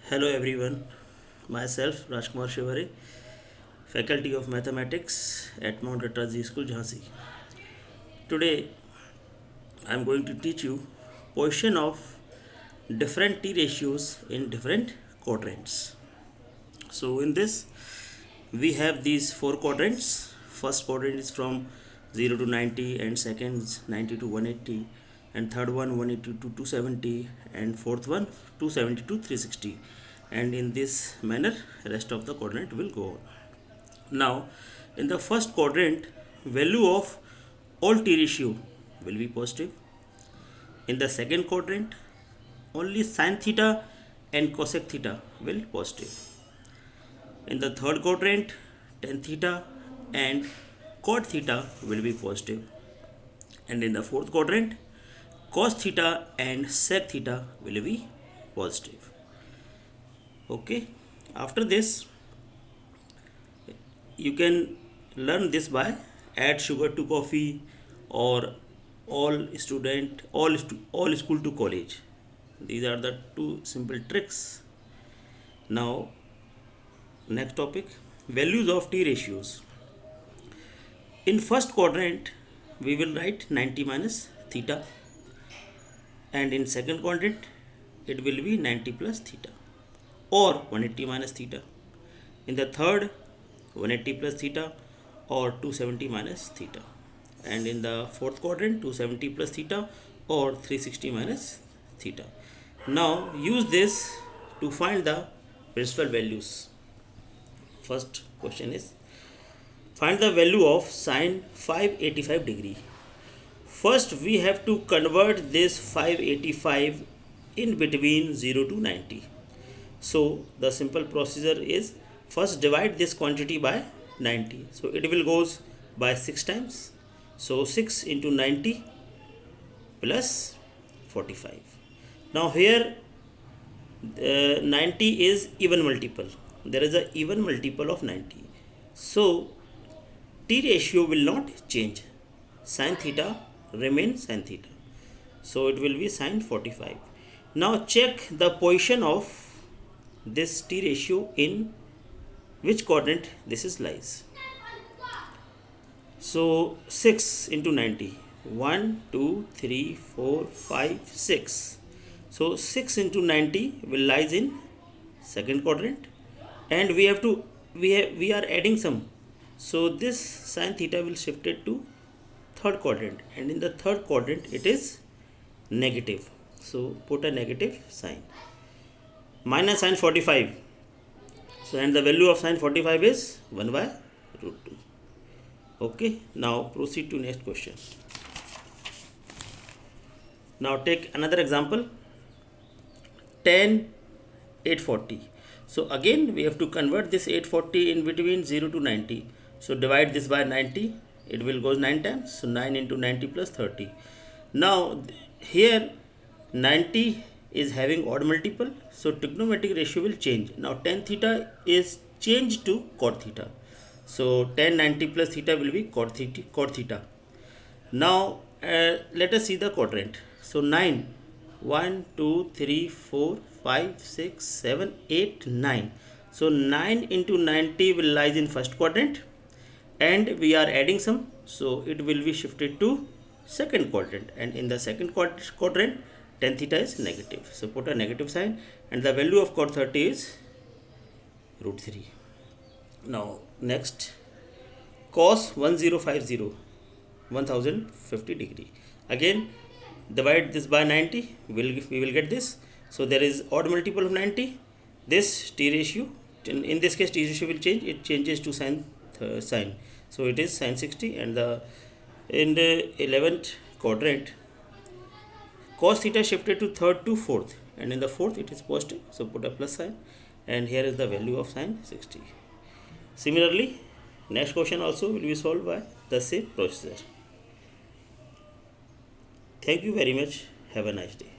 Hello everyone, myself Rajkumar Shivari, Faculty of Mathematics at Mount Ratraji School, Jhansi. Today I am going to teach you position of different t ratios in different quadrants. So in this we have these four quadrants. First quadrant is from 0 to 90 and second is 90 to 180 and third one 180 to 270 and fourth one 270 to 360, and in this manner rest of the quadrant will go on. Now in the first quadrant, value of all t ratio will be positive. In the second quadrant, only sin theta and cosec theta will positive. In the third quadrant, tan theta and cot theta will be positive. And in the fourth quadrant, cos theta and sec theta will be positive. Okay, after this you can learn this by add sugar to coffee or all school to college. These are the two simple tricks. Now next topic, values of t ratios. In first quadrant we will write 90 minus theta, and in second quadrant it will be 90 plus theta or 180 minus theta. In the third, 180 plus theta or 270 minus theta, and in the fourth quadrant 270 plus theta or 360 minus theta. Now use this to find the principal values. First question is, find the value of sine 585 degree. First we have to convert this 585 in between 0 to 90. So the simple procedure is, first divide this quantity by 90. So it will goes by 6 times. So 6 into 90 plus 45. Now here 90 is even multiple. There is a even multiple of 90. So t ratio will not change. Sin theta remains sin theta. So it will be sin 45. Now check the position of this t ratio in which quadrant this is lies. So 6 into 90, 1 2 3 4 5 6. So 6 into 90 will lies in second quadrant, and we are adding some. So this sin theta will shift it to third quadrant, and in the third quadrant it is negative. So put a negative sign. Minus sin 45. So and the value of sin 45 is 1 by root 2. Okay, now proceed to next question. Now take another example, tan 840. So again we have to convert this 840 in between 0 to 90. So divide this by 90, it will goes 9 times. So 9 into 90 plus 30. Now here 90 is having odd multiple, so trigonometric ratio will change. Now tan theta is changed to cot theta. So tan 90 plus theta will be cot theta. Now let us see the quadrant. So 9, 1 2 3 4 5 6 7 8 9. So 9 into 90 will lies in first quadrant, and we are adding some, so it will be shifted to second quadrant, and in the second quadrant tan theta is negative. So put a negative sign, and the value of cot 30 is root 3. Now next, cos 1050, 1050 degree. Again divide this by 90, we will get this. So there is odd multiple of 90. This t ratio, in this case t ratio will change, it changes to sin. So it is sin 60, and in the 11th quadrant cos theta shifted to third to fourth, and in the fourth it is positive. So put a plus sign, and here is the value of sin 60. Similarly, next question also will be solved by the same procedure. Thank you very much. Have a nice day.